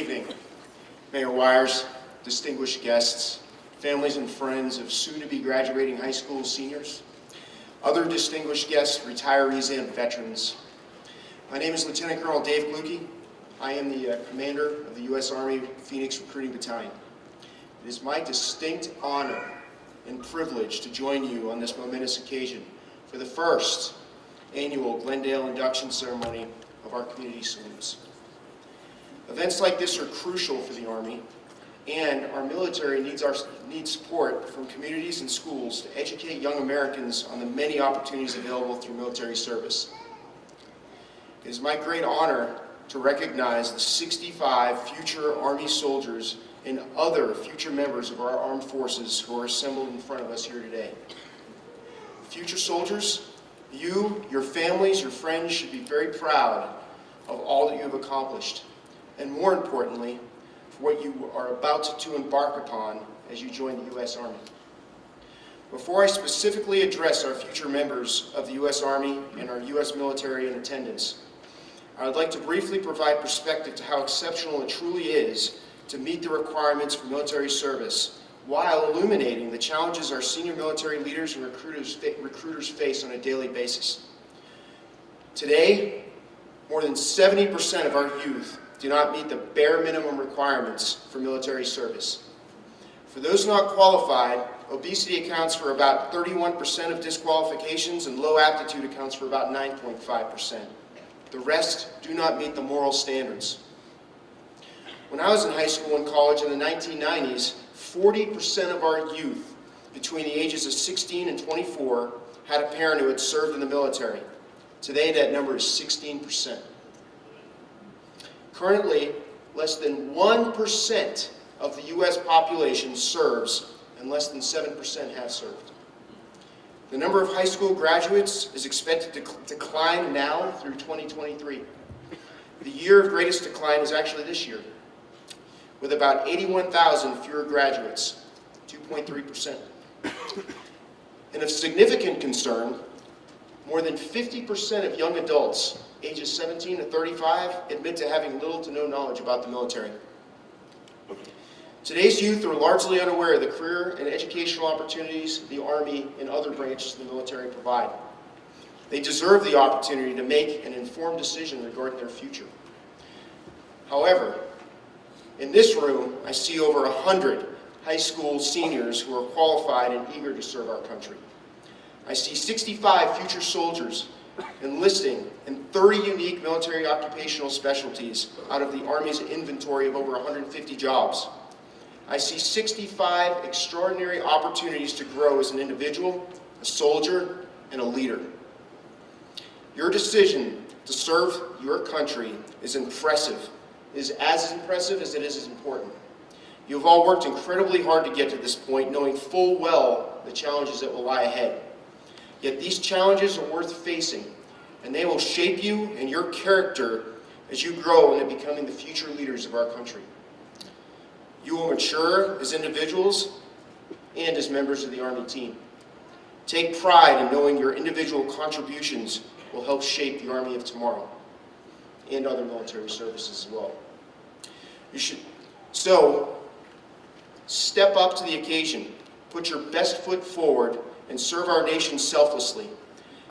evening, Mayor Wires, distinguished guests, families and friends of soon-to-be graduating high school seniors, other distinguished guests, retirees, and veterans. My name is Lieutenant Colonel Dave Glucki. I am the commander of the U.S. Army Phoenix Recruiting Battalion. It is my distinct honor and privilege to join you on this momentous occasion for the first annual Glendale induction ceremony of our community salutes. Events like this are crucial for the Army, and our military needs support from communities and schools to educate young Americans on the many opportunities available through military service. It is my great honor to recognize the 65 future Army soldiers and other future members of our armed forces who are assembled in front of us here today. Future soldiers, you, your families, your friends should be very proud of all that you have accomplished, and more importantly, for what you are about to embark upon as you join the U.S. Army. Before I specifically address our future members of the U.S. Army and our U.S. military in attendance, I would like to briefly provide perspective to how exceptional it truly is to meet the requirements for military service while illuminating the challenges our senior military leaders and recruiters face on a daily basis. Today, more than 70% of our youth do not meet the bare minimum requirements for military service. For those not qualified, obesity accounts for about 31% of disqualifications, and low aptitude accounts for about 9.5%. The rest do not meet the moral standards. When I was in high school and college in the 1990s, 40% of our youth between the ages of 16 and 24 had a parent who had served in the military. Today, that number is 16%. Currently, less than 1% of the U.S. population serves, and less than 7% have served. The number of high school graduates is expected to decline now through 2023. The year of greatest decline is actually this year, with about 81,000 fewer graduates, 2.3%. And of significant concern, more than 50% of young adults ages 17 to 35 admit to having little to no knowledge about the military. Today's youth are largely unaware of the career and educational opportunities the Army and other branches of the military provide. They deserve the opportunity to make an informed decision regarding their future. However, in this room, I see over 100 high school seniors who are qualified and eager to serve our country. I see 65 future soldiers enlisting in 30 unique military occupational specialties out of the Army's inventory of over 150 jobs. I see 65 extraordinary opportunities to grow as an individual, a soldier, and a leader. Your decision to serve your country is impressive. It is as impressive as it is important. You have all worked incredibly hard to get to this point, knowing full well the challenges that will lie ahead. Yet these challenges are worth facing, and they will shape you and your character as you grow into becoming the future leaders of our country. You will mature as individuals and as members of the Army team. Take pride in knowing your individual contributions will help shape the Army of tomorrow and other military services as well. So, step up to the occasion, put your best foot forward, and serve our nation selflessly.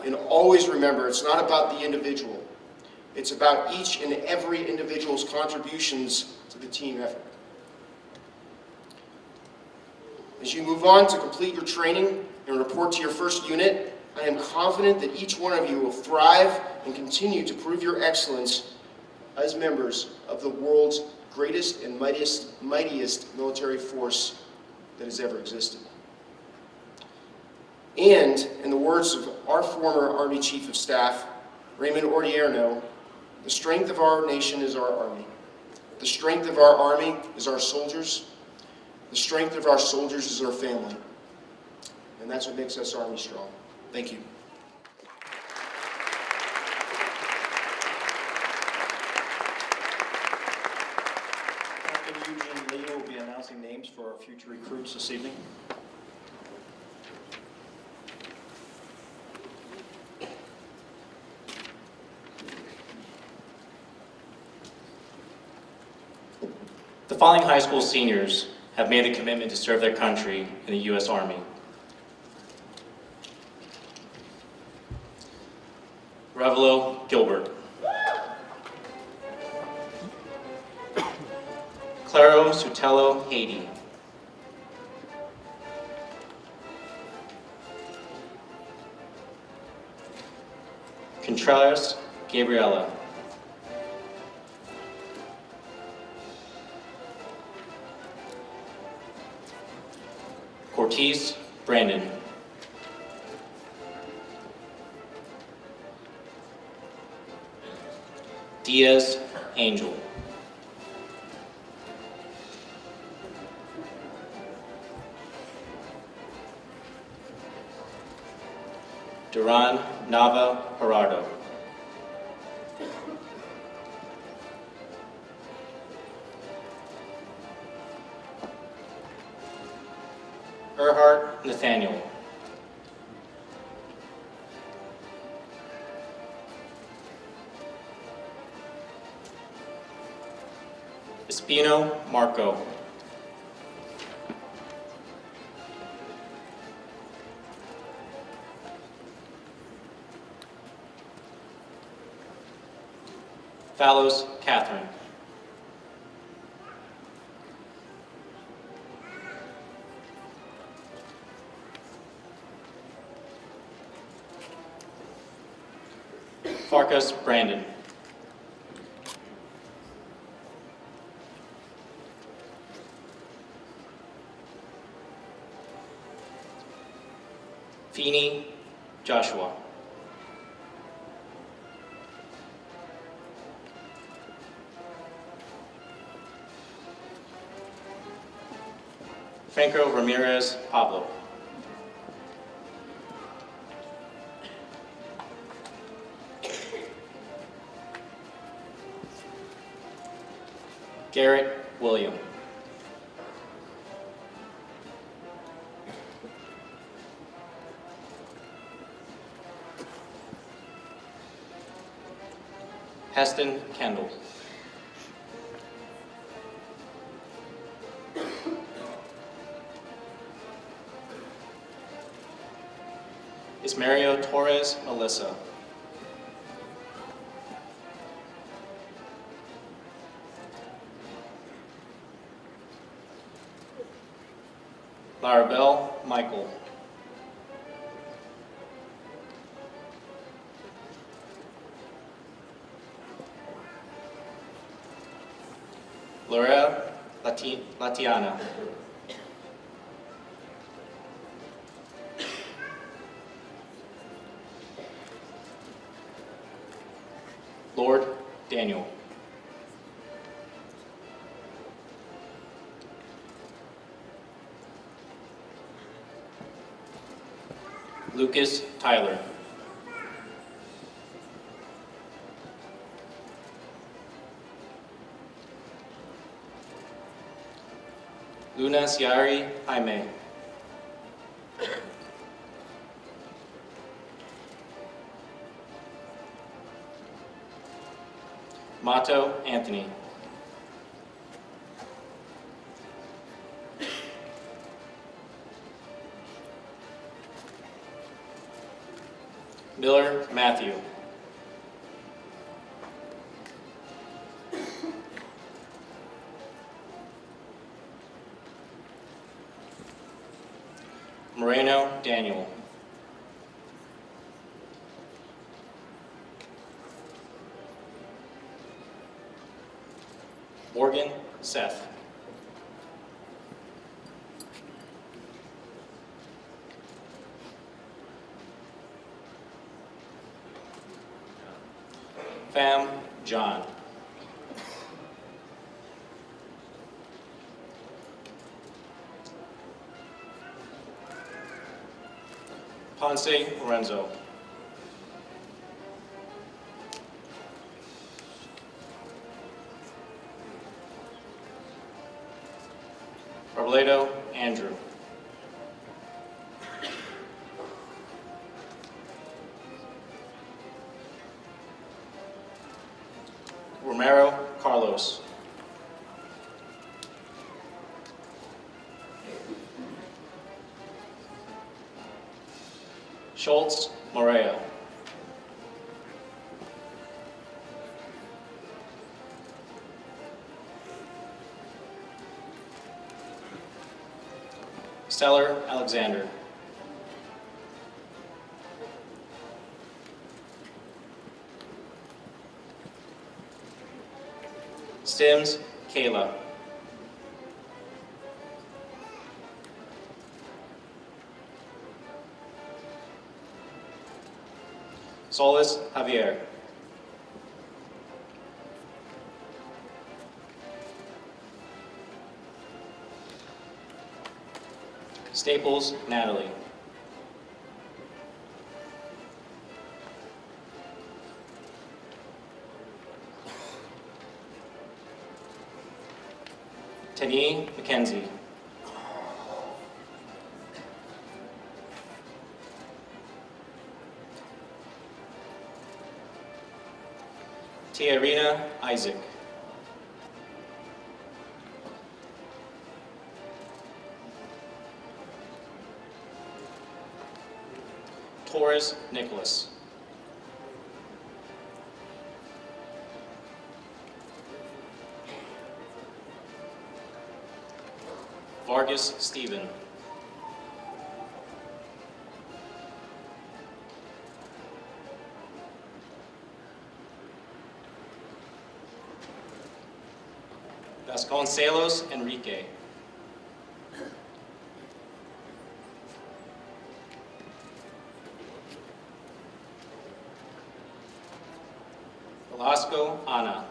And always remember, it's not about the individual. It's about each and every individual's contributions to the team effort. As you move on to complete your training and report to your first unit, I am confident that each one of you will thrive and continue to prove your excellence as members of the world's greatest and mightiest military force that has ever existed. And, in the words of our former Army Chief of Staff, Raymond Odierno, the strength of our nation is our Army. The strength of our Army is our soldiers. The strength of our soldiers is our family. And that's what makes us Army strong. Thank you. Captain Eugene Lee will be announcing names for our future recruits this evening. following high school seniors have made the commitment to serve their country in the U.S. Army. Revelo Gilbert. Claro Sutelo Haiti. Contreras Gabriela. Ortiz Brandon. Diaz Angel. Duran Nava Gerardo. Erhard Nathaniel. Espino Marco. Fallows Catherine. Farkas Brandon. Feeney Joshua. Franco Ramirez Pablo. Garrett William. Heston Kendall. Ismario Torres Melissa. Larabelle Michael. Laura Latiana. Lord Daniel. Lucas Tyler. Luna Ciari Jaime. Mato Anthony. Miller Matthew. Moreno Daniel. Morgan Seth. Pham John. Ponce Lorenzo. Robledo Andrew. Romero Carlos. Schultz Morea. Steller Alexander. Stims Kayla. Solis Javier. Staples Natalie. Tani McKenzie. Tiarina Isaac. Torres Nicholas. Vargas Stephen. Vasconcelos Enrique. Velasco Ana.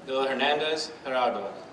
Villa Hernandez Gerardo.